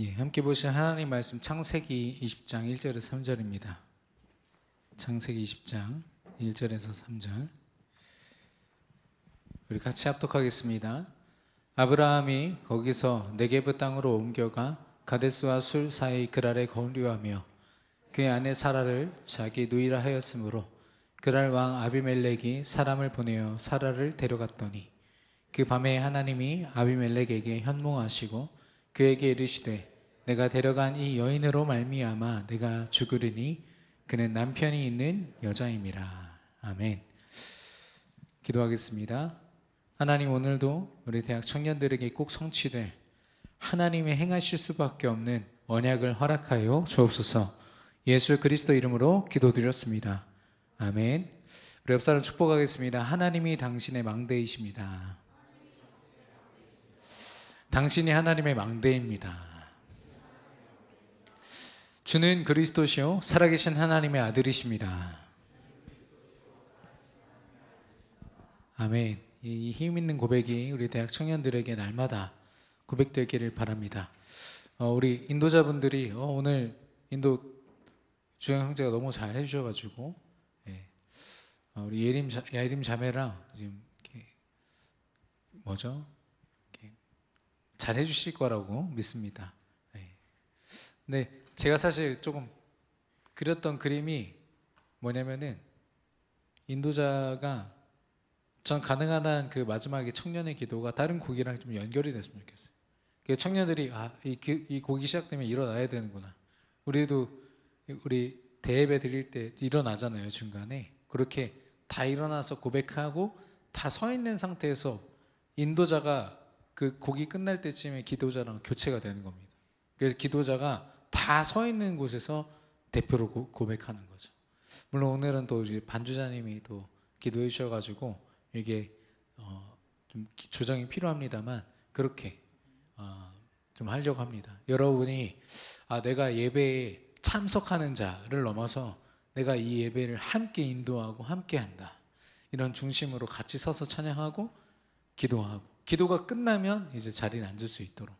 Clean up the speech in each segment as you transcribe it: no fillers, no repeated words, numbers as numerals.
함께 보실 하나님 말씀 창세기 20장 1절에서 3절입니다. 창세기 20장 1절에서 3절 우리 같이 합독하겠습니다. 아브라함이 거기서 네게브 땅으로 옮겨가 가데스와 술 사이 그랄에 거류하며 그의 아내 사라를 자기 누이라 하였으므로 그랄 왕 아비멜렉이 사람을 보내어 사라를 데려갔더니 그 밤에 하나님이 아비멜렉에게 현몽하시고 그에게 이르시되 내가 데려간 이 여인으로 말미암아 내가 죽으리니 그는 남편이 있는 여자임이라. 아멘. 기도하겠습니다. 하나님, 오늘도 우리 대학 청년들에게 꼭 성취될 하나님의 행하실 수밖에 없는 언약을 허락하여 주옵소서. 예수 그리스도 이름으로 기도드렸습니다. 아멘. 우리 옆 사람 축복하겠습니다. 하나님이 당신의 망대이십니다. 당신이 하나님의 망대입니다. 주는 그리스도시요 살아계신 하나님의 아들이십니다. 아멘. 이 힘 있는 고백이 우리 대학 청년들에게 날마다 고백되기를 바랍니다. 우리 인도자분들이 오늘 인도 주영 형제가 너무 잘 해주셔가지고 우리 예림 자매랑 지금 이렇게 잘 해주실 거라고 믿습니다. 근데 제가 사실 조금 그렸던 그림이 뭐냐면은 인도자가 전 가능한 한 그 마지막에 청년의 기도가 다른 곡이랑 좀 연결이 됐으면 좋겠어요. 그 청년들이 이 곡이 시작되면 일어나야 되는구나. 우리도 우리 대예배 드릴 때 일어나잖아요. 중간에 그렇게 다 일어나서 고백하고 다 서 있는 상태에서 인도자가 그 곡이 끝날 때쯤에 기도자랑 교체가 되는 겁니다. 그래서 기도자가 다 서 있는 곳에서 대표로 고백하는 거죠. 물론 오늘은 또 우리 반주자님이 또 기도해 주셔가지고 이게 좀 조정이 필요합니다만 그렇게 좀 하려고 합니다. 여러분이 내가 예배에 참석하는 자를 넘어서 내가 이 예배를 함께 인도하고 함께 한다, 이런 중심으로 같이 서서 찬양하고 기도하고, 기도가 끝나면 이제 자리에 앉을 수 있도록.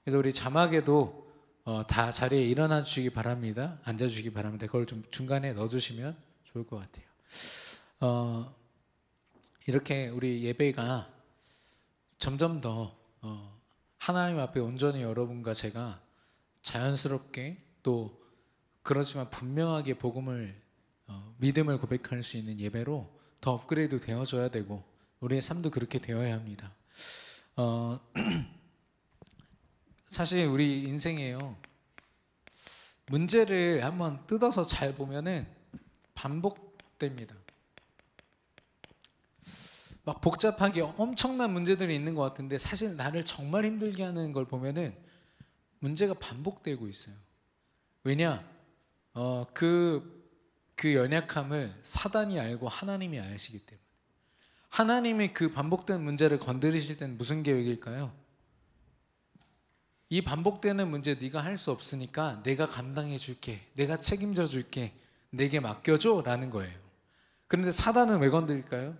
그래서 우리 자막에도 다 자리에 일어나 주시기 바랍니다. 앉아 주시기 바랍니다. 그걸 좀 중간에 넣어 주시면 좋을 것 같아요. 이렇게 우리 예배가 점점 더 하나님 앞에 온전히 여러분과 제가 자연스럽게 또 그렇지만 분명하게 복음을 믿음을 고백할 수 있는 예배로 더 업그레이드 되어져야 되고 우리의 삶도 그렇게 되어야 합니다. 사실 우리 인생에요, 문제를 한번 뜯어서 잘 보면은 반복됩니다. 막 복잡하게 엄청난 문제들이 있는 것 같은데 사실 나를 정말 힘들게 하는 걸 보면은 문제가 반복되고 있어요. 왜냐? 그 연약함을 사단이 알고 하나님이 아시기 때문에. 하나님이 그 반복된 문제를 건드리실 때는 무슨 계획일까요? 이 반복되는 문제 네가 할 수 없으니까 내가 감당해 줄게, 내가 책임져 줄게, 내게 맡겨줘 라는 거예요. 그런데 사단은 왜 건드릴까요?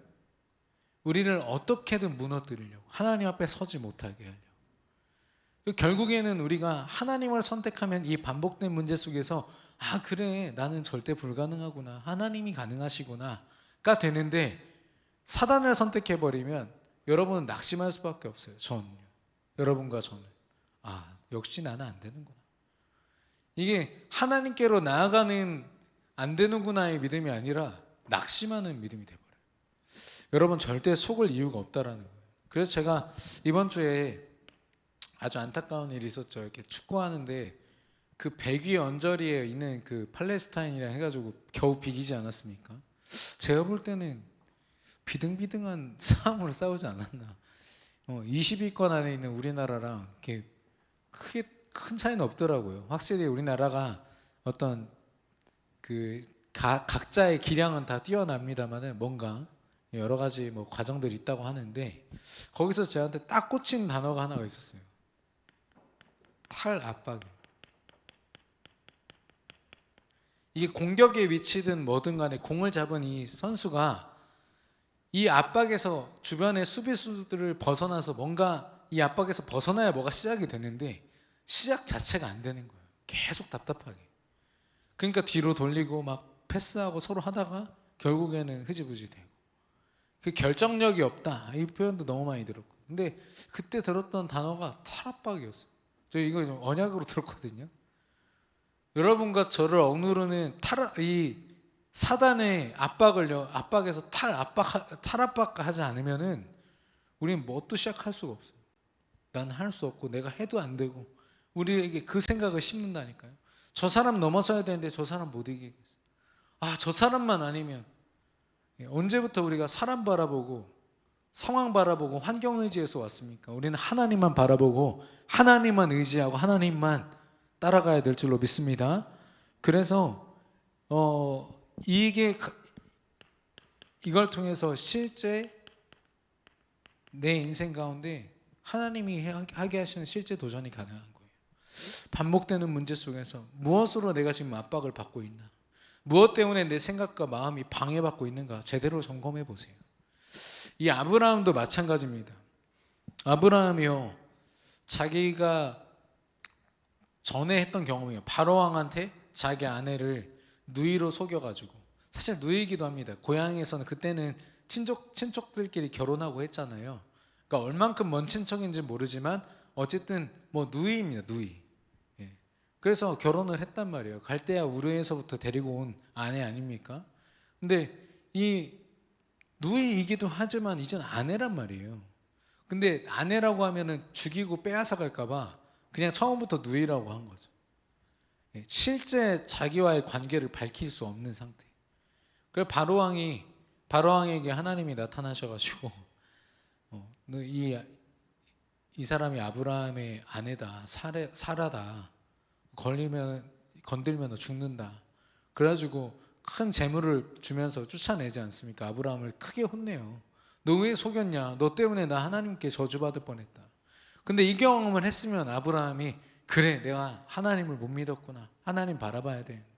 우리를 어떻게든 무너뜨리려고, 하나님 앞에 서지 못하게 하려고. 결국에는 우리가 하나님을 선택하면 이 반복된 문제 속에서 그래, 나는 절대 불가능하구나, 하나님이 가능하시구나가 되는데, 사단을 선택해버리면 여러분은 낙심할 수밖에 없어요. 여러분과 저는 역시 나는 안 되는구나, 이게 하나님께로 나아가는 안 되는구나의 믿음이 아니라 낙심하는 믿음이 돼버려요. 여러분, 절대 속을 이유가 없다라는 거예요. 그래서 제가 이번 주에 아주 안타까운 일이 있었죠. 이렇게 축구하는데 그 백위 언저리에 있는 그 팔레스타인이라 해가지고 겨우 비기지 않았습니까? 제가 볼 때는 비등비등한 싸움으로 싸우지 않았나. 20위권 안에 있는 우리나라랑 이렇게 크게 큰 차이는 없더라고요. 확실히 우리나라가 어떤 각자의 기량은 다 뛰어납니다만은 뭔가 여러 가지 과정들이 있다고 하는데, 거기서 저한테 딱 꽂힌 단어가 하나가 있었어요. 탈압박. 이게 공격의 위치든 뭐든 간에 공을 잡은 이 선수가 이 압박에서 주변의 수비수들을 벗어나서 뭔가 이 압박에서 벗어나야 뭐가 시작이 되는데, 시작 자체가 안 되는 거예요. 계속 답답하게. 그러니까 뒤로 돌리고 막 패스하고 서로 하다가 결국에는 흐지부지 되고. 그 결정력이 없다, 이 표현도 너무 많이 들었고. 근데 그때 들었던 단어가 탈압박이었어요. 저 이거 좀 언약으로 들었거든요. 여러분과 저를 억누르는 이 사단의 압박에서 탈압박하지 않으면은 우리는 뭣도 시작할 수가 없어요. 난 할 수 없고 내가 해도 안 되고, 우리에게 그 생각을 심는다니까요. 저 사람 넘어서야 되는데 저 사람 못 이기겠어요. 저 사람만 아니면. 언제부터 우리가 사람 바라보고 상황 바라보고 환경 의지에서 왔습니까? 우리는 하나님만 바라보고 하나님만 의지하고 하나님만 따라가야 될 줄로 믿습니다. 그래서 이걸 통해서 실제 내 인생 가운데 하나님이 하게 하시는 실제 도전이 가능한 거예요. 반복되는 문제 속에서 무엇으로 내가 지금 압박을 받고 있나, 무엇 때문에 내 생각과 마음이 방해받고 있는가 제대로 점검해 보세요. 이 아브라함도 마찬가지입니다. 아브라함이요, 자기가 전에 했던 경험이에요. 바로왕한테 자기 아내를 누이로 속여가지고, 사실 누이기도 합니다. 고향에서는 그때는 친족들끼리 결혼하고 했잖아요. 그러니까 얼만큼 먼 친척인지 모르지만 어쨌든 뭐 누이입니다. 누이. 그래서 결혼을 했단 말이에요. 갈대아 우르에서부터 데리고 온 아내 아닙니까? 근데 이 누이이기도 하지만 이젠 아내란 말이에요. 근데 아내라고 하면은 죽이고 빼앗아 갈까봐 그냥 처음부터 누이라고 한 거죠. 실제 자기와의 관계를 밝힐 수 없는 상태. 그래서 바로왕에게 하나님이 나타나셔가지고 이 사람이 아브라함의 아내다, 사라다. 건들면 죽는다. 그래가지고 큰 재물을 주면서 쫓아내지 않습니까? 아브라함을 크게 혼내요. 너 왜 속였냐? 너 때문에 나 하나님께 저주받을 뻔했다. 근데 이 경험을 했으면 아브라함이, 그래, 내가 하나님을 못 믿었구나, 하나님 바라봐야 되는데.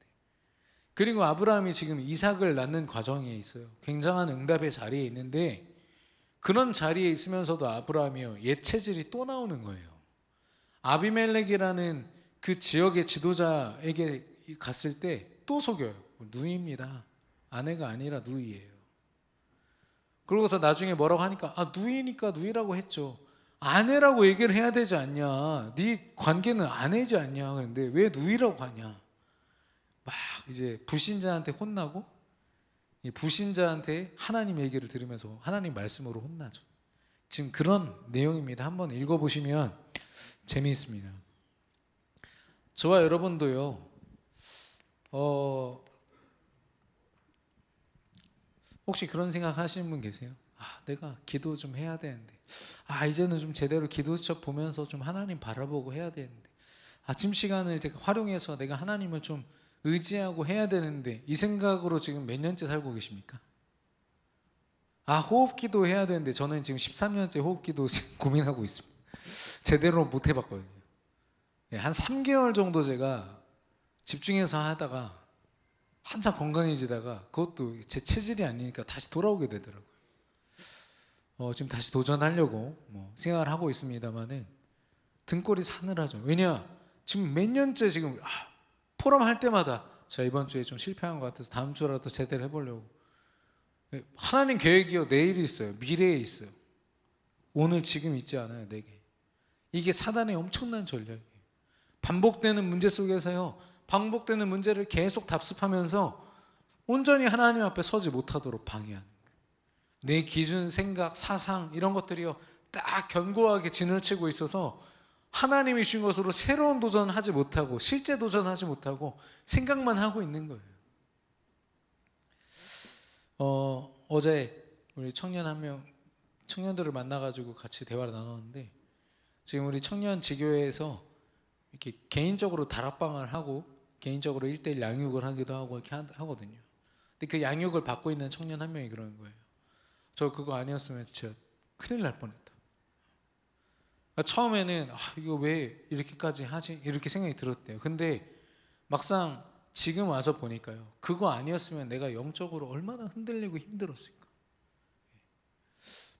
그리고 아브라함이 지금 이삭을 낳는 과정에 있어요. 굉장한 응답의 자리에 있는데, 그런 자리에 있으면서도 아브라함이요, 옛 체질이 또 나오는 거예요. 아비멜렉이라는 그 지역의 지도자에게 갔을 때 또 속여요. 누이입니다. 아내가 아니라 누이예요. 그러고서 나중에 뭐라고 하니까, 누이니까 누이라고 했죠. 아내라고 얘기를 해야 되지 않냐, 네 관계는 아내지 않냐, 그런데 왜 누이라고 하냐. 막 이제 불신자한테 혼나고, 이 불신자한테 하나님 얘기를 들으면서 하나님 말씀으로 혼나죠. 지금 그런 내용입니다. 한번 읽어보시면 재미있습니다. 저와 여러분도요, 혹시 그런 생각 하시는 분 계세요? 내가 기도 좀 해야 되는데, 이제는 좀 제대로 기도 수첩 보면서 좀 하나님 바라보고 해야 되는데, 아침 시간을 제가 활용해서 내가 하나님을 좀 의지하고 해야 되는데, 이 생각으로 지금 몇 년째 살고 계십니까? 호흡기도 해야 되는데, 저는 지금 13년째 호흡기도 고민하고 있습니다. 제대로 못 해봤거든요. 한 3개월 정도 제가 집중해서 하다가 한참 건강해지다가, 그것도 제 체질이 아니니까 다시 돌아오게 되더라고요. 지금 다시 도전하려고 생각을 하고 있습니다만은 등골이 사늘하죠. 왜냐, 지금 몇 년째 지금 포럼 할 때마다 자, 이번 주에 좀 실패한 것 같아서 다음 주라도 제대로 해보려고. 하나님 계획이요, 내일이 있어요, 미래에 있어요. 오늘 지금 있지 않아요, 내게. 이게 사단의 엄청난 전략이에요. 반복되는 문제 속에서요, 반복되는 문제를 계속 답습하면서 온전히 하나님 앞에 서지 못하도록 방해하는 거예요. 내 기준, 생각, 사상 이런 것들이요, 딱 견고하게 진을 치고 있어서 하나님이 주신 것으로 새로운 도전을 하지 못하고, 실제 도전을 하지 못하고 생각만 하고 있는 거예요. 어제 우리 청년들을 만나가지고 같이 대화를 나눴는데, 지금 우리 청년 지교회에서 이렇게 개인적으로 다락방을 하고 개인적으로 1:1 양육을 하기도 하고 이렇게 하거든요. 근데 그 양육을 받고 있는 청년 한 명이 그러는 거예요. 저 그거 아니었으면 진짜 큰일 날 뻔했다. 처음에는 이거 왜 이렇게까지 하지? 이렇게 생각이 들었대요. 근데 막상 지금 와서 보니까요, 그거 아니었으면 내가 영적으로 얼마나 흔들리고 힘들었을까.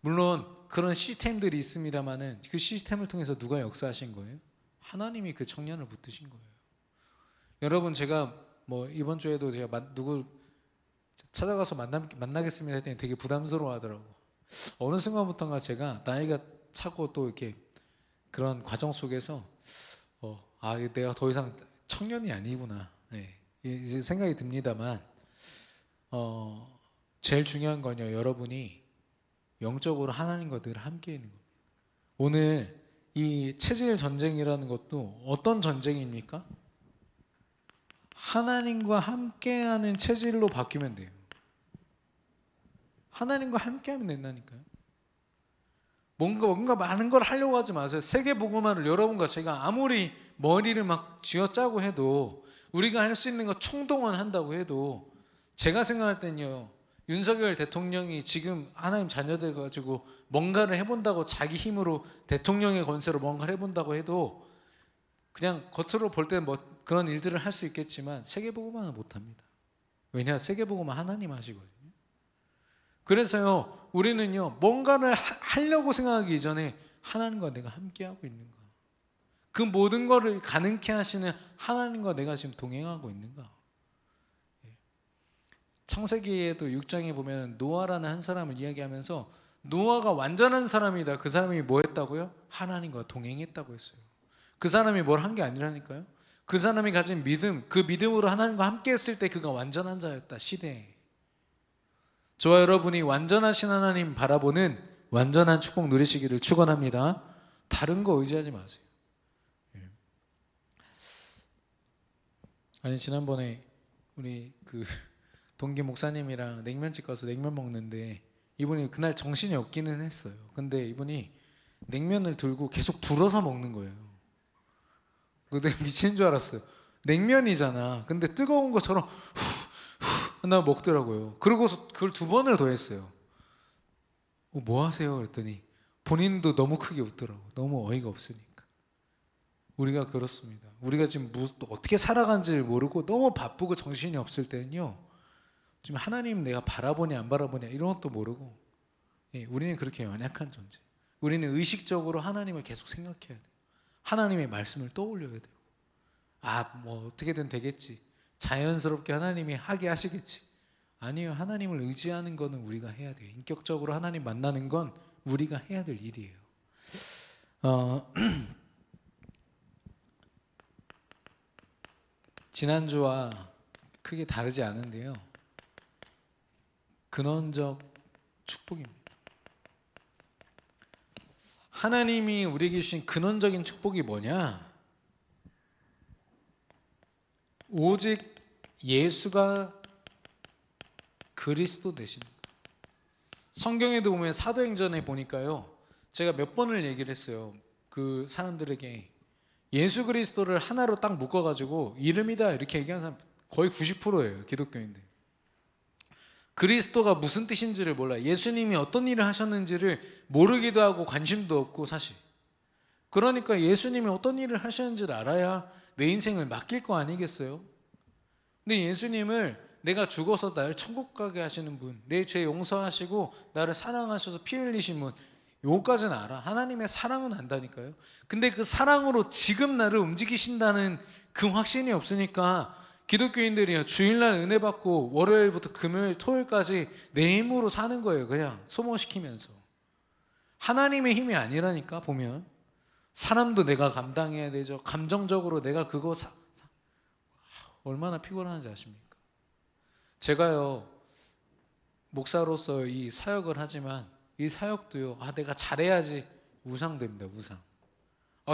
물론 그런 시스템들이 있습니다만은 그 시스템을 통해서 누가 역사하신 거예요? 하나님이 그 청년을 붙드신 거예요. 여러분, 제가 뭐 이번 주에도 제가 누구 찾아가서 만나겠습니다 했더니 되게 부담스러워 하더라고. 어느 순간부터인가 제가 나이가 차고 또 이렇게 그런 과정 속에서 내가 더 이상 청년이 아니구나, 이제 생각이 듭니다만, 제일 중요한 건요, 여러분이 영적으로 하나님과 늘 함께 있는 겁니다. 오늘 이 체질 전쟁이라는 것도 어떤 전쟁입니까? 하나님과 함께하는 체질로 바뀌면 돼요. 하나님과 함께하면 된다니까요. 뭔가 많은 걸 하려고 하지 마세요. 세계복음화를 여러분과 제가 아무리 머리를 막 쥐어짜고 해도, 우리가 할 수 있는 거 총동원한다고 해도, 제가 생각할 때는요, 윤석열 대통령이 지금 하나님 자녀들 가지고 뭔가를 해본다고, 자기 힘으로 대통령의 권세로 뭔가를 해본다고 해도 그냥 겉으로 볼 때는 뭐 그런 일들을 할 수 있겠지만 세계복음화는 못합니다. 왜냐? 세계복음화 하나님 하시거든요. 그래서요, 우리는요, 뭔가를 하려고 생각하기 이전에 하나님과 내가 함께하고 있는가, 그 모든 것을 가능케 하시는 하나님과 내가 지금 동행하고 있는가. 창세기에도 6장에 보면 노아라는 한 사람을 이야기하면서, 노아가 완전한 사람이다. 그 사람이 뭐 했다고요? 하나님과 동행했다고 했어요. 그 사람이 뭘 한 게 아니라니까요. 그 사람이 가진 믿음, 그 믿음으로 하나님과 함께 했을 때 그가 완전한 자였다, 시대에. 저와 여러분이 완전하신 하나님 바라보는 완전한 축복 누리시기를 축원합니다. 다른 거 의지하지 마세요. 아니, 지난번에 우리 그 동기 목사님이랑 냉면집 가서 냉면 먹는데, 이분이 그날 정신이 없기는 했어요. 근데 이분이 냉면을 들고 계속 불어서 먹는 거예요. 내가 미친 줄 알았어요. 냉면이잖아. 근데 뜨거운 것처럼 나 먹더라고요. 그러고서 그걸 2번을 더 했어요. 뭐 하세요? 그랬더니 본인도 너무 크게 웃더라고. 너무 어이가 없으니까. 우리가 그렇습니다. 우리가 지금 어떻게 살아간지를 모르고 너무 바쁘고 정신이 없을 때는요, 지금 하나님 내가 바라보냐 안 바라보냐 이런 것도 모르고, 우리는 그렇게 연약한 존재. 우리는 의식적으로 하나님을 계속 생각해야 돼요. 하나님의 말씀을 떠올려야 돼요. 뭐 어떻게든 되겠지, 자연스럽게 하나님이 하게 하시겠지. 아니요, 하나님을 의지하는 거는 우리가 해야 돼요. 인격적으로 하나님 만나는 건 우리가 해야 될 일이에요. 지난주와 크게 다르지 않은데요, 근원적 축복입니다. 하나님이 우리에게 주신 근원적인 축복이 뭐냐? 오직 예수가 그리스도 되시는 거예요. 성경에도 보면 사도행전에 보니까요, 제가 몇 번을 얘기를 했어요. 그 사람들에게 예수 그리스도를 하나로 딱 묶어가지고 이름이다 이렇게 얘기하는 사람 거의 90%예요. 기독교인들. 그리스도가 무슨 뜻인지를 몰라요. 예수님이 어떤 일을 하셨는지를 모르기도 하고 관심도 없고, 사실. 그러니까 예수님이 어떤 일을 하셨는지를 알아야 내 인생을 맡길 거 아니겠어요? 근데 예수님을 내가 죽어서 나를 천국 가게 하시는 분, 내 죄 용서하시고 나를 사랑하셔서 피 흘리신 분, 요거까지는 알아. 하나님의 사랑은 안다니까요. 근데 그 사랑으로 지금 나를 움직이신다는 그 확신이 없으니까 기독교인들이요, 주일날 은혜 받고 월요일부터 금요일 토요일까지 내 힘으로 사는 거예요. 그냥 소모시키면서. 하나님의 힘이 아니라니까. 보면 사람도 내가 감당해야 되죠. 감정적으로 내가 그거 얼마나 피곤한지 아십니까? 제가요, 목사로서 이 사역을 하지만 이 사역도요, 내가 잘해야지 우상됩니다. 우상.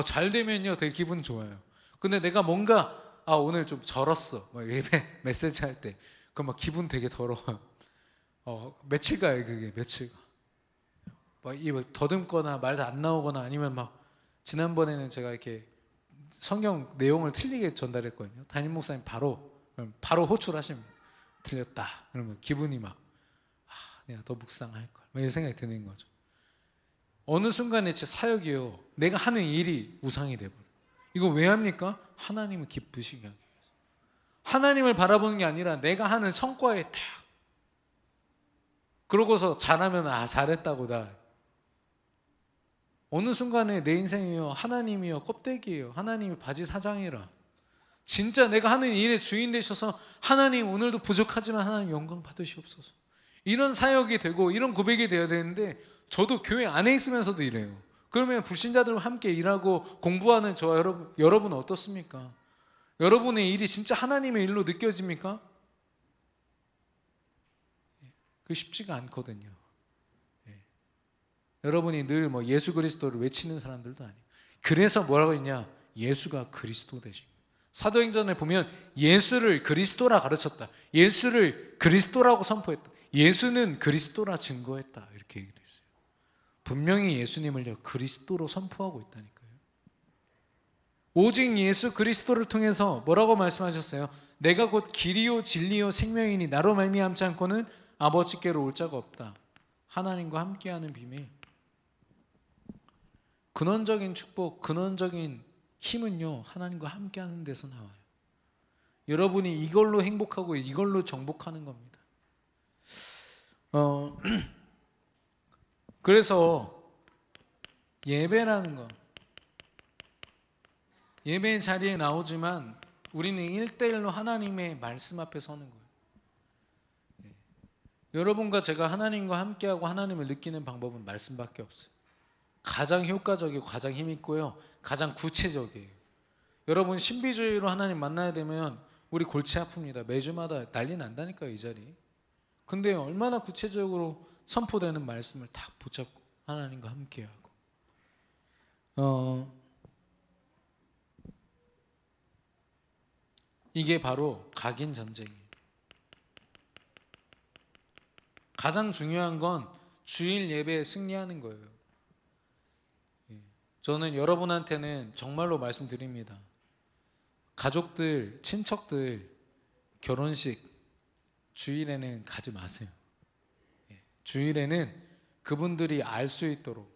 잘 되면요 되게 기분 좋아요. 근데 내가 뭔가 오늘 좀 절었어, 막 예배 메시지 할 때 그럼 막 기분 되게 더러워요. 며칠 가요. 그게 며칠 가. 막 더듬거나 말도 안 나오거나, 아니면 막 지난번에는 제가 이렇게 성경 내용을 틀리게 전달했거든요. 담임 목사님 바로 호출하십니다. 틀렸다. 그러면 기분이 막 내가 더 묵상할 걸, 이런 생각이 드는 거죠. 어느 순간에 제 사역이요, 내가 하는 일이 우상이 돼버려요. 이거 왜 합니까? 하나님을 기쁘시게 하기 위해서. 하나님을 바라보는 게 아니라 내가 하는 성과에 딱, 그러고서 잘하면 잘했다고 나 어느 순간에 내 인생이요 하나님이요 껍데기예요. 하나님이 바지 사장이라. 진짜 내가 하는 일의 주인 되셔서 하나님 오늘도 부족하지만 하나님 영광 받으시옵소서. 이런 사역이 되고 이런 고백이 되어야 되는데 저도 교회 안에 있으면서도 이래요. 그러면 불신자들과 함께 일하고 공부하는 저와 여러분 어떻습니까? 여러분의 일이 진짜 하나님의 일로 느껴집니까? 그게 쉽지가 않거든요. 여러분이 늘 뭐 예수 그리스도를 외치는 사람들도 아니에요. 그래서 뭐라고 했냐? 예수가 그리스도 되신 거예요. 사도행전에 보면 예수를 그리스도라 가르쳤다. 예수를 그리스도라고 선포했다. 예수는 그리스도라 증거했다. 이렇게 얘기되어 있어요. 분명히 예수님을요 그리스도로 선포하고 있다니까요. 오직 예수 그리스도를 통해서 뭐라고 말씀하셨어요? 내가 곧 길이요 진리요 생명이니 나로 말미암지 않고는 아버지께로 올 자가 없다. 하나님과 함께하는 비밀. 근원적인 축복, 근원적인 힘은요 하나님과 함께하는 데서 나와요. 여러분이 이걸로 행복하고 이걸로 정복하는 겁니다. 그래서 예배라는 거, 예배 자리에 나오지만 우리는 1대1로 하나님의 말씀 앞에 서는 거예요. 여러분과 제가 하나님과 함께하고 하나님을 느끼는 방법은 말씀밖에 없어요. 가장 효과적이고 가장 힘있고요 가장 구체적이에요. 여러분 신비주의로 하나님 만나야 되면 우리 골치 아픕니다. 매주마다 난리 난다니까요 이 자리. 근데 얼마나 구체적으로 선포되는 말씀을 딱 붙잡고 하나님과 함께하고 이게 바로 각인 전쟁이에요. 가장 중요한 건 주일 예배에 승리하는 거예요. 저는 여러분한테는 정말로 말씀드립니다. 가족들, 친척들 결혼식 주일에는 가지 마세요. 주일에는 그분들이 알 수 있도록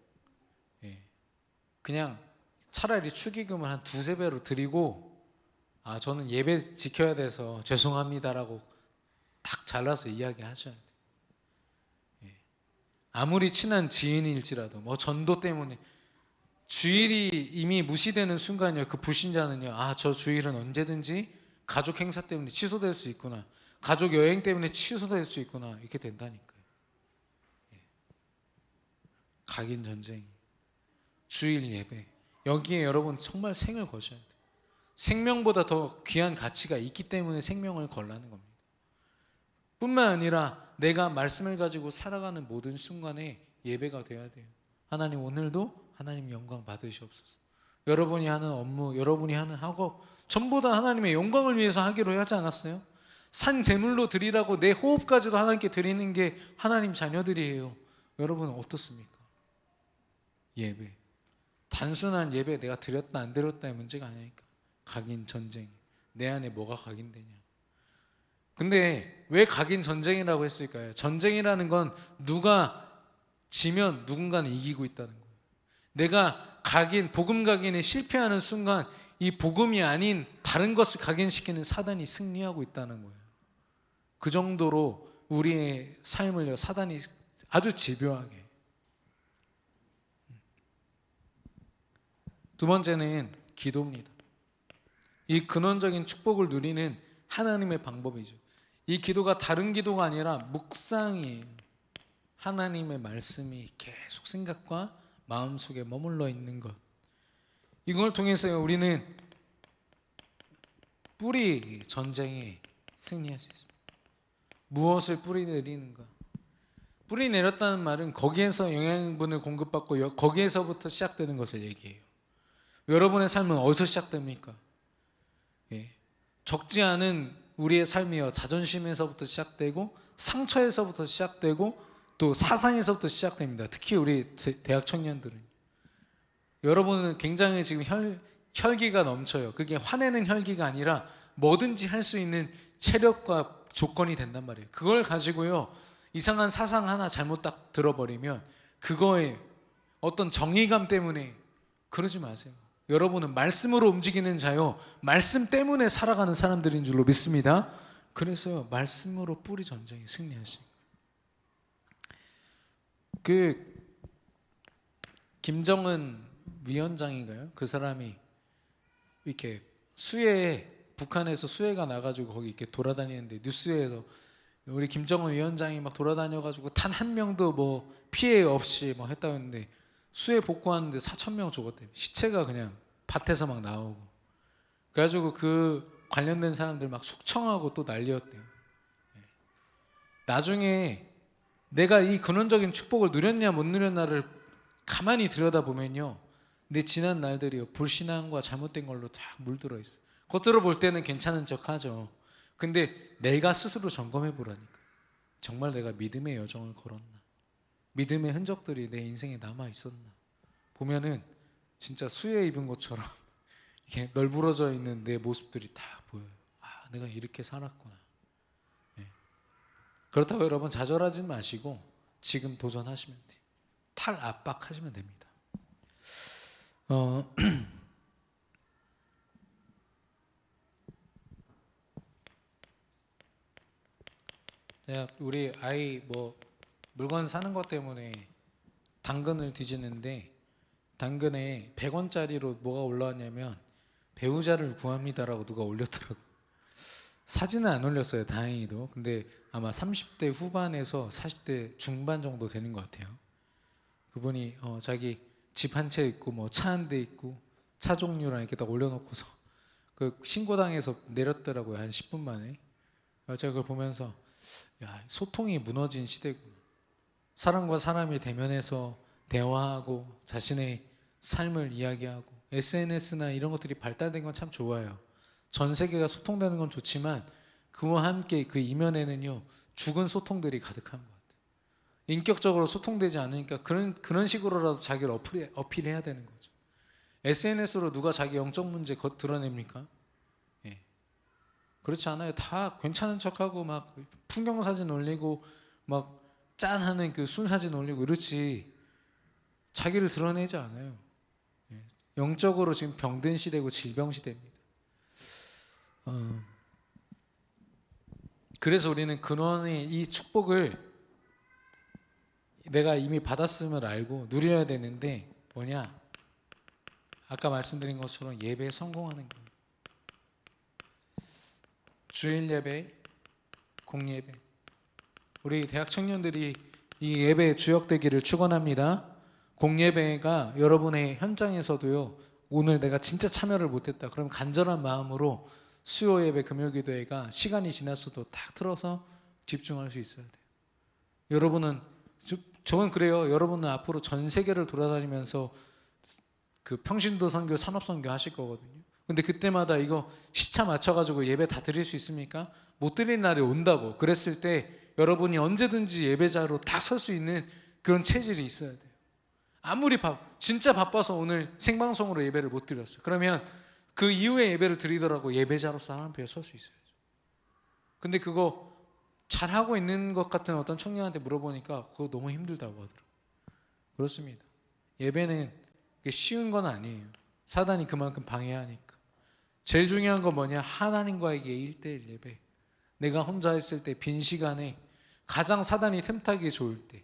그냥 차라리 축의금을 한 2-3배로 드리고 저는 예배 지켜야 돼서 죄송합니다라고 딱 잘라서 이야기하셔야 돼요. 아무리 친한 지인일지라도 뭐 전도 때문에 주일이 이미 무시되는 순간이요 그 불신자는요 저 주일은 언제든지 가족 행사 때문에 취소될 수 있구나, 가족 여행 때문에 취소될 수 있구나, 이렇게 된다니까요. 각인 전쟁, 주일 예배, 여기에 여러분 정말 생을 거셔야 돼요. 생명보다 더 귀한 가치가 있기 때문에 생명을 걸라는 겁니다. 뿐만 아니라 내가 말씀을 가지고 살아가는 모든 순간에 예배가 되어야 돼요. 하나님 오늘도 하나님 영광 받으시옵소서. 여러분이 하는 업무, 여러분이 하는 학업 전부 다 하나님의 영광을 위해서 하기로 하지 않았어요? 산 제물로 드리라고 내 호흡까지도 하나님께 드리는 게 하나님 자녀들이에요. 여러분은 어떻습니까? 예배, 단순한 예배 내가 드렸다 안 드렸다의 문제가 아니니까 각인 전쟁, 내 안에 뭐가 각인되냐. 근데 왜 각인 전쟁이라고 했을까요? 전쟁이라는 건 누가 지면 누군가는 이기고 있다는 거예요. 내가 복음 각인에 실패하는 순간 이 복음이 아닌 다른 것을 각인시키는 사단이 승리하고 있다는 거예요. 그 정도로 우리의 삶을 사단이 아주 집요하게. 두 번째는 기도입니다. 이 근원적인 축복을 누리는 하나님의 방법이죠. 이 기도가 다른 기도가 아니라 묵상이에요. 하나님의 말씀이 계속 생각과 마음속에 머물러 있는 것. 이걸 통해서 우리는 뿌리 전쟁에 승리할 수 있습니다. 무엇을 뿌리 내리는가? 뿌리 내렸다는 말은 거기에서 영양분을 공급받고 거기에서부터 시작되는 것을 얘기해요. 여러분의 삶은 어디서 시작됩니까? 적지 않은 우리의 삶이요 자존심에서부터 시작되고 상처에서부터 시작되고 또 사상에서부터 시작됩니다. 특히 우리 대학 청년들은. 여러분은 굉장히 지금 혈기가 넘쳐요. 그게 화내는 혈기가 아니라 뭐든지 할 수 있는 체력과 조건이 된단 말이에요. 그걸 가지고요 이상한 사상 하나 잘못 딱 들어버리면 그거에 어떤 정의감 때문에 그러지 마세요. 여러분은 말씀으로 움직이는 자요 말씀 때문에 살아가는 사람들인 줄로 믿습니다. 그래서요 말씀으로 뿌리 전쟁에 승리하신. 김정은 위원장인가요? 그 사람이 이렇게 수해에 북한에서 수해가 나가지고 거기 이렇게 돌아다니는데 뉴스에서 우리 김정은 위원장이 막 돌아다녀가지고 단 한 명도 뭐 피해 없이 막 했다고 했는데 수해 복구하는데 4천 명 죽었대요. 시체가 그냥 밭에서 막 나오고. 그래가지고 그 관련된 사람들 막 숙청하고 또 난리였대요. 나중에 내가 이 근원적인 축복을 누렸냐 못 누렸냐를 가만히 들여다보면요, 내 지난 날들이요 불신앙과 잘못된 걸로 다 물들어 있어요. 겉으로 볼 때는 괜찮은 척하죠. 근데 내가 스스로 점검해 보라니까. 정말 내가 믿음의 여정을 걸었나, 믿음의 흔적들이 내 인생에 남아 있었나 보면은 진짜 수해 입은 것처럼 이렇게 널브러져 있는 내 모습들이 다 보여요. 아, 내가 이렇게 살았구나. 예. 그렇다고 여러분 좌절하지 마시고 지금 도전하시면 돼요. 탈압박하시면 됩니다. 제가 우리 아이 뭐 물건 사는 것 때문에 당근을 뒤지는데 당근에 100원짜리로 뭐가 올라왔냐면 배우자를 구합니다라고 누가 올렸더라고. 사진은 안 올렸어요, 다행히도. 근데 아마 30대 후반에서 40대 중반 정도 되는 것 같아요. 그분이 자기 집 한 채 있고 뭐 차 한 대 있고 차 종류랑 이렇게 딱 올려놓고서 그 신고당에서 내렸더라고요, 한 10분 만에. 제가 그걸 보면서 야, 소통이 무너진 시대구나. 사람과 사람이 대면해서 대화하고 자신의 삶을 이야기하고 SNS나 이런 것들이 발달된 건 참 좋아요. 전 세계가 소통되는 건 좋지만 그와 함께 그 이면에는요 죽은 소통들이 가득한 것 같아요. 인격적으로 소통되지 않으니까 그런 식으로라도 자기를 어필해야 되는 거죠. SNS로 누가 자기 영적 문제 드러냅니까? 예. 그렇지 않아요. 다 괜찮은 척하고 막 풍경 사진 올리고 막 짠하는 그 순 사진 올리고 이렇지 자기를 드러내지 않아요. 예. 영적으로 지금 병든 시대고 질병 시대입니다. 그래서 우리는 근원의 이 축복을 내가 이미 받았음을 알고 누려야 되는데 뭐냐? 아까 말씀드린 것처럼 예배에 성공하는 거예요. 주일 예배, 공예배. 우리 대학 청년들이 이 예배의 주역되기를 축원합니다. 공예배가 여러분의 현장에서도요, 오늘 내가 진짜 참여를 못했다 그럼 간절한 마음으로 수요 예배, 금요 기도회가 시간이 지났어도 딱 틀어서 집중할 수 있어야 돼요. 여러분은 저는 그래요. 여러분은 앞으로 전 세계를 돌아다니면서 그 평신도 선교, 산업 선교 하실 거거든요. 근데 그때마다 이거 시차 맞춰가지고 예배 다 드릴 수 있습니까? 못 드릴 날이 온다고. 그랬을 때 여러분이 언제든지 예배자로 다 설 수 있는 그런 체질이 있어야 돼요. 아무리 진짜 바빠서 오늘 생방송으로 예배를 못 드렸어요. 그러면 그 이후에 예배를 드리더라고 예배자로서 하나님 앞에 설 수 있어야죠. 근데 그거 잘하고 있는 것 같은 어떤 청년한테 물어보니까 그거 너무 힘들다고 하더라고요. 그렇습니다. 예배는 쉬운 건 아니에요. 사단이 그만큼 방해하니까. 제일 중요한 건 뭐냐? 하나님과의 1대1 예배. 내가 혼자 있을 때 빈 시간에 가장 사단이 틈타기 좋을 때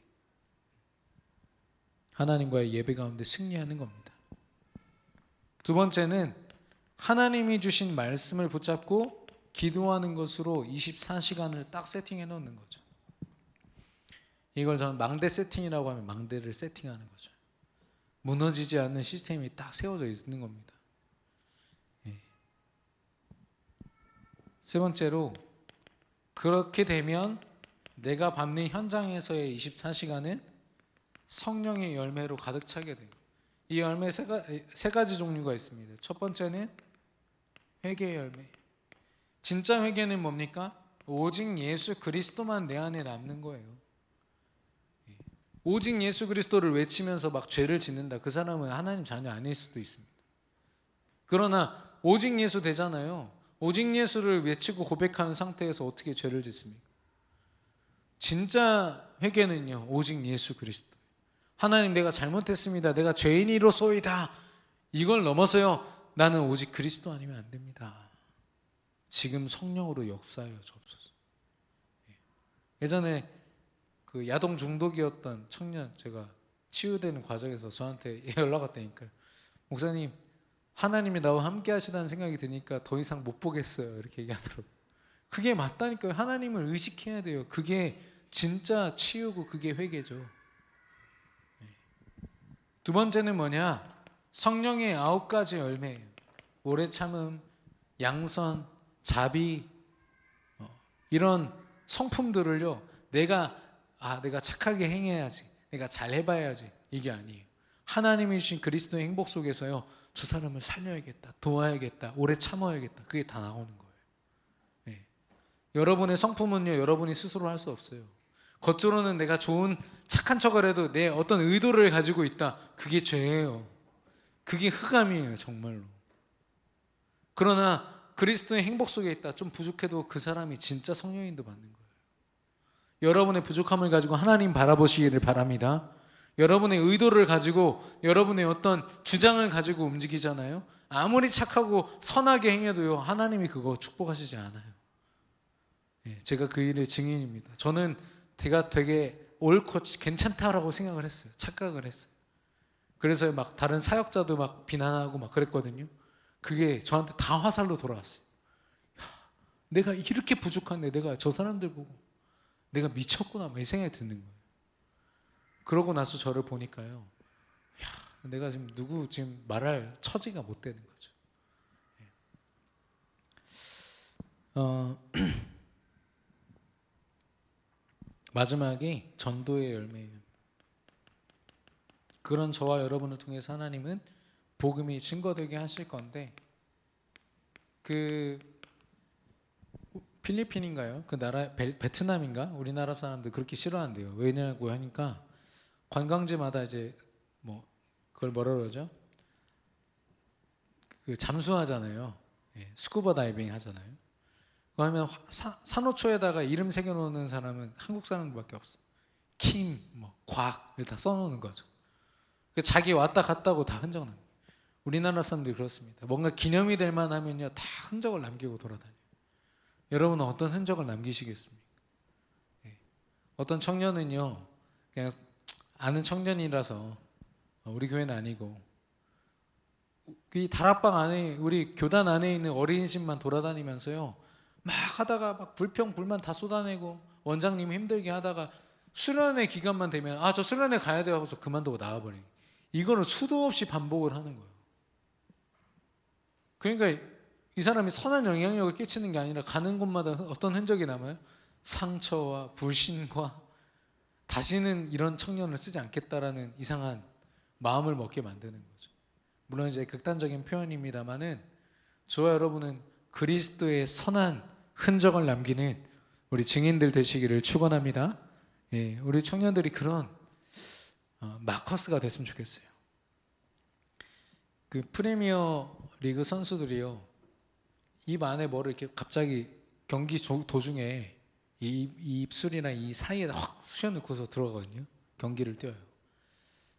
하나님과의 예배 가운데 승리하는 겁니다. 두 번째는 하나님이 주신 말씀을 붙잡고 기도하는 것으로 24시간을 딱 세팅해 놓는 거죠. 이걸 저는 망대 세팅이라고 하면 망대를 세팅하는 거죠. 무너지지 않는 시스템이 딱 세워져 있는 겁니다. 세 번째로 그렇게 되면 내가 밟는 현장에서의 24시간은 성령의 열매로 가득 차게 돼요. 이 열매 세 가지 종류가 있습니다. 첫 번째는 회개의 열매. 진짜 회개는 뭡니까? 오직 예수 그리스도만 내 안에 남는 거예요. 오직 예수 그리스도를 외치면서 막 죄를 짓는다. 그 사람은 하나님 자녀 아닐 수도 있습니다. 그러나 오직 예수 되잖아요. 오직 예수를 외치고 고백하는 상태에서 어떻게 죄를 짓습니까? 진짜 회개는요, 오직 예수 그리스도. 하나님 내가 잘못했습니다. 내가 죄인이로소이다. 이걸 넘어서요, 나는 오직 그리스도 아니면 안 됩니다. 지금 성령으로 역사하여 주옵소서. 예전에 그 야동 중독이었던 청년 제가 치유되는 과정에서 저한테 연락 왔다니까요. 목사님, 하나님이 나와 함께 하시다는 생각이 드니까 더 이상 못 보겠어요. 이렇게 얘기하더라고요. 그게 맞다니까요. 하나님을 의식해야 돼요. 그게 진짜 치유고 그게 회개죠. 두 번째는 뭐냐? 성령의 9가지 열매예요. 오래 참음, 양선, 자비, 이런 성품들을요, 내가 착하게 행해야지, 내가 잘 해봐야지, 이게 아니에요. 하나님이 주신 그리스도의 행복 속에서요, 저 사람을 살려야겠다, 도와야겠다, 오래 참아야겠다, 그게 다 나오는 거예요. 네. 여러분의 성품은요, 여러분이 스스로 할 수 없어요. 겉으로는 내가 좋은 착한 척을 해도 내 어떤 의도를 가지고 있다, 그게 죄예요. 그게 흑암이에요, 정말로. 그러나 그리스도의 행복 속에 있다, 좀 부족해도 그 사람이 진짜 성령인도 맞는 거예요. 여러분의 부족함을 가지고 하나님 바라보시기를 바랍니다. 여러분의 의도를 가지고, 여러분의 어떤 주장을 가지고 움직이잖아요. 아무리 착하고 선하게 행해도요, 하나님이 그거 축복하시지 않아요. 제가 그 일의 증인입니다. 저는 제가 되게 옳고 괜찮다라고 생각을 했어요. 착각을 했어요. 그래서 막 다른 사역자도 막 비난하고 막 그랬거든요. 그게 저한테 다 화살로 돌아왔어요. 내가 이렇게 부족한데 내가 저 사람들 보고 내가 미쳤구나, 막 이 생각이 드는 거예요. 그러고 나서 저를 보니까요, 내가 지금 누구 지금 말할 처지가 못 되는 거죠. 마지막이 전도의 열매예요. 그런 저와 여러분을 통해서 하나님은 복음이 증거되게 하실 건데, 그 필리핀인가요? 그 나라 베트남인가? 우리나라 사람들 그렇게 싫어한대요. 왜냐고 하니까 관광지마다 이제 뭐 그걸 뭐라 그러죠? 그 잠수하잖아요. 스쿠버 다이빙 하잖아요. 그거 하면 산호초에다가 이름 새겨놓는 사람은 한국 사람들밖에 없어. 킴, 뭐 곽, 다 써놓는 거죠. 자기 왔다 갔다고 다 흔적납니다. 우리나라 사람들이 그렇습니다. 뭔가 기념이 될 만하면요, 다 흔적을 남기고 돌아다녀요. 여러분은 어떤 흔적을 남기시겠습니까? 어떤 청년은요, 그냥 아는 청년이라서, 우리 교회는 아니고, 이 다락방 안에, 우리 교단 안에 있는 어린이집만 돌아다니면서요, 막 하다가 막 불평 불만 다 쏟아내고, 원장님 힘들게 하다가 수련회 기간만 되면 저 수련회 가야 돼요 하고서 그만두고 나와버리는, 이거는 수도 없이 반복을 하는 거예요. 그러니까 이 사람이 선한 영향력을 끼치는 게 아니라 가는 곳마다 어떤 흔적이 남아요? 상처와 불신과, 다시는 이런 청년을 쓰지 않겠다라는 이상한 마음을 먹게 만드는 거죠. 물론 이제 극단적인 표현입니다만은, 저와 여러분은 그리스도의 선한 흔적을 남기는 우리 증인들 되시기를 축원합니다. 우리 청년들이 그런 마커스가 됐으면 좋겠어요. 그 프리미어 리그 선수들이요, 입 안에 뭐를 이렇게 갑자기 경기 도중에 이 입술이나 이 사이에 확 쑤셔넣고서 들어가거든요. 경기를 뛰어요.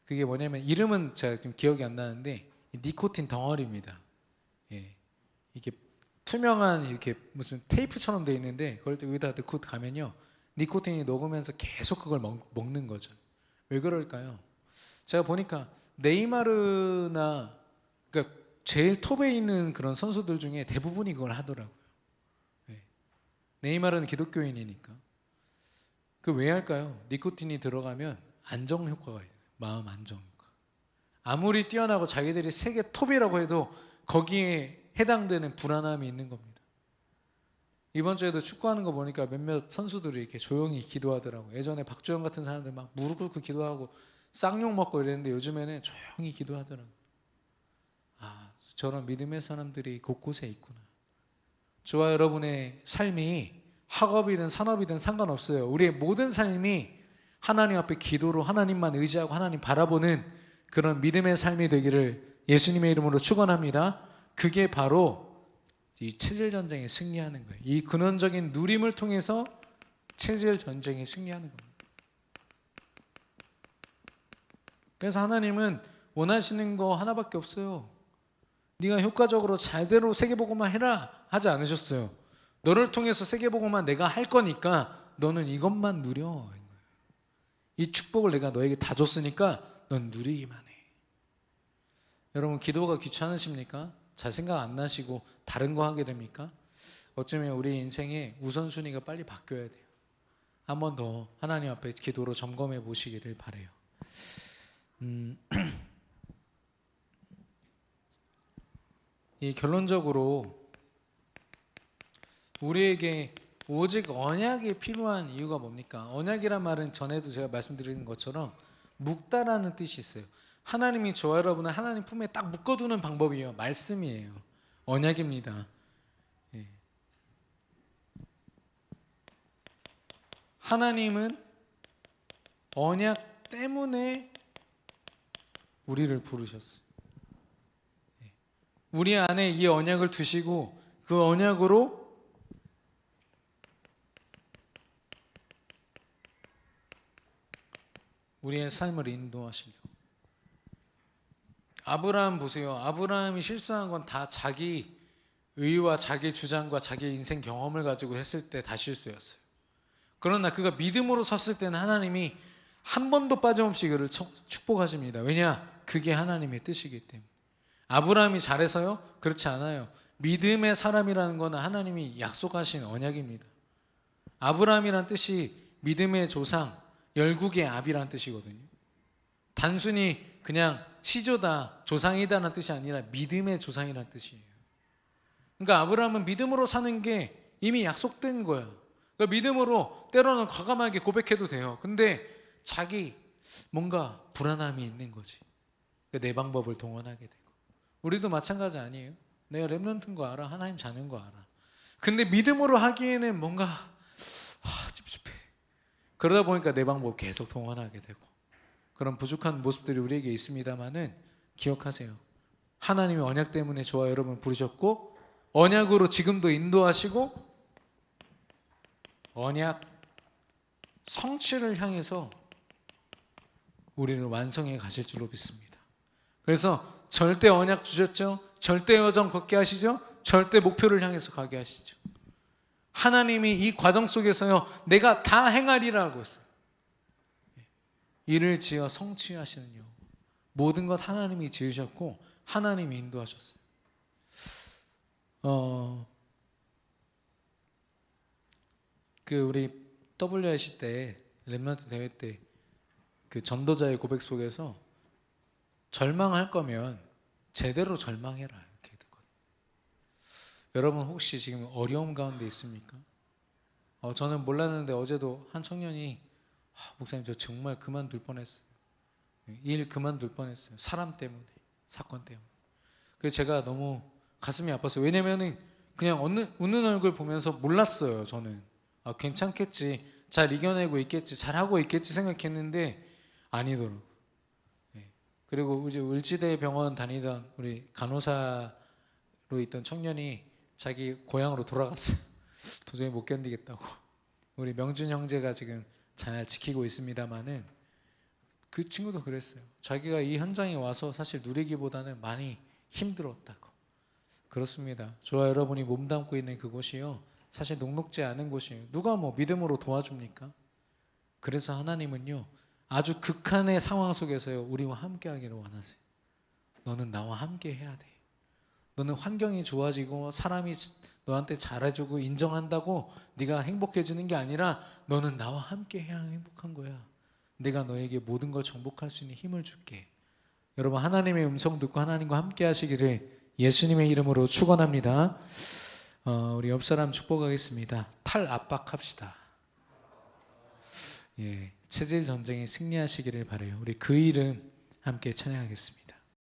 그게 뭐냐면, 이름은 제가 좀 기억이 안 나는데 니코틴 덩어리입니다. 이게 투명한 이렇게 무슨 테이프처럼 돼 있는데, 그걸 여기다 넣고 가면요, 니코틴이 녹으면서 계속 그걸 먹는 거죠. 왜 그럴까요? 제가 보니까 네이마르나, 그러니까 제일 톱에 있는 그런 선수들 중에 대부분이 그걸 하더라고요. 네이마르는 기독교인이니까. 그 왜 할까요? 니코틴이 들어가면 안정 효과가 있어요. 마음 안정 효과. 아무리 뛰어나고 자기들이 세계 톱이라고 해도 거기에 해당되는 불안함이 있는 겁니다. 이번 주에도 축구하는 거 보니까 몇몇 선수들이 이렇게 조용히 기도하더라고요. 예전에 박주영 같은 사람들 막 무릎 꿇고 기도하고 쌍욕 먹고 이랬는데, 요즘에는 조용히 기도하더라고요. 저런 믿음의 사람들이 곳곳에 있구나. 저와 여러분의 삶이 학업이든 산업이든 상관없어요. 우리의 모든 삶이 하나님 앞에 기도로 하나님만 의지하고 하나님 바라보는 그런 믿음의 삶이 되기를 예수님의 이름으로 축원합니다. 그게 바로 이 체질 전쟁에 승리하는 거예요. 이 근원적인 누림을 통해서 체질 전쟁에 승리하는 겁니다. 그래서 하나님은 원하시는 거 하나밖에 없어요. 네가 효과적으로 잘대로 세계복음만 해라 하지 않으셨어요. 너를 통해서 세계복음만 내가 할 거니까 너는 이것만 누려. 이 축복을 내가 너에게 다 줬으니까 넌 누리기만 해. 여러분, 기도가 귀찮으십니까? 잘 생각 안 나시고 다른 거 하게 됩니까? 어쩌면 우리 인생의 우선순위가 빨리 바뀌어야 돼요. 한 번 더 하나님 앞에 기도로 점검해 보시기를 바라요. 이 결론적으로 우리에게 오직 언약이 필요한 이유가 뭡니까? 언약이란 말은 전에도 제가 말씀드린 것처럼 묶다라는 뜻이 있어요. 하나님이 저와 여러분을 하나님 품에 딱 묶어두는 방법이에요. 말씀이에요. 언약입니다. 예. 하나님은 언약 때문에 우리를 부르셨어요. 예. 우리 안에 이 언약을 두시고 그 언약으로 우리의 삶을 인도하시려고. 아브라함 보세요. 아브라함이 실수한 건 다 자기 의와 자기 주장과 자기 인생 경험을 가지고 했을 때 다 실수였어요. 그러나 그가 믿음으로 섰을 때는 하나님이 한 번도 빠짐없이 그를 축복하십니다. 왜냐? 그게 하나님의 뜻이기 때문에. 아브라함이 잘해서요? 그렇지 않아요. 믿음의 사람이라는 것은 하나님이 약속하신 언약입니다. 아브라함이란 뜻이 믿음의 조상, 열국의 압이란 뜻이거든요. 단순히 그냥 시조다, 조상이다라는 뜻이 아니라 믿음의 조상이라는 뜻이에요. 그러니까 아브라함은 믿음으로 사는 게 이미 약속된 거예요. 그러니까 믿음으로 때로는 과감하게 고백해도 돼요. 근데 자기 뭔가 불안함이 있는 거지. 그러니까 내 방법을 동원하게 되고. 우리도 마찬가지 아니에요? 내가 렘넌트인 거 알아. 하나님 자녀인 거 알아. 근데 믿음으로 하기에는 뭔가 찝찝해. 그러다 보니까 내 방법 계속 동원하게 되고. 그런 부족한 모습들이 우리에게 있습니다만은 기억하세요. 하나님이 언약 때문에 저와 여러분 부르셨고 언약으로 지금도 인도하시고 언약 성취를 향해서 우리를 완성해 가실 줄로 믿습니다. 그래서 절대 언약 주셨죠? 절대 여정 걷게 하시죠? 절대 목표를 향해서 가게 하시죠. 하나님이 이 과정 속에서요, 내가 다 행하리라고 했어요. 이를 지어 성취하시는 여. 모든 것 하나님이 지으셨고 하나님이 인도하셨어요. 우리 WIC 때 렘넌트 대회 때 그 전도자의 고백 속에서 절망할 거면 제대로 절망해라 이렇게 듣거든요. 여러분 혹시 지금 어려움 가운데 있습니까? 저는 몰랐는데 어제도 한 청년이 목사님 저 정말 그만둘 뻔했어요. 일 그만둘 뻔했어요. 사람 때문에, 사건 때문에. 그래서 제가 너무 가슴이 아팠어요. 왜냐면은 그냥 웃는 얼굴 보면서 몰랐어요. 저는 괜찮겠지, 잘 이겨내고 있겠지, 잘하고 있겠지 생각했는데 아니더라고요. 그리고 이제 을지대 병원 다니던 우리 간호사로 있던 청년이 자기 고향으로 돌아갔어요. 도저히 못 견디겠다고. 우리 명준 형제가 지금 잘 지키고 있습니다만은 그 친구도 그랬어요. 자기가 이 현장에 와서 사실 누리기보다는 많이 힘들었다고. 그렇습니다. 저와 여러분이 몸담고 있는 그곳이요, 사실 녹록지 않은 곳이에요. 누가 믿음으로 도와줍니까? 그래서 하나님은요, 아주 극한의 상황 속에서요, 우리와 함께 하기를 원하세요. 너는 나와 함께 해야 돼. 너는 환경이 좋아지고 사람이 너한테 잘해주고 인정한다고 네가 행복해지는 게 아니라 너는 나와 함께 해야 행복한 거야. 내가 너에게 모든 걸 정복할 수 있는 힘을 줄게. 여러분, 하나님의 음성 듣고 하나님과 함께 하시기를 예수님의 이름으로 축원합니다. 우리 옆 사람 축복하겠습니다. 탈압박합시다. 체질 전쟁에 승리하시기를 바라요. 우리 그 이름 함께 찬양하겠습니다.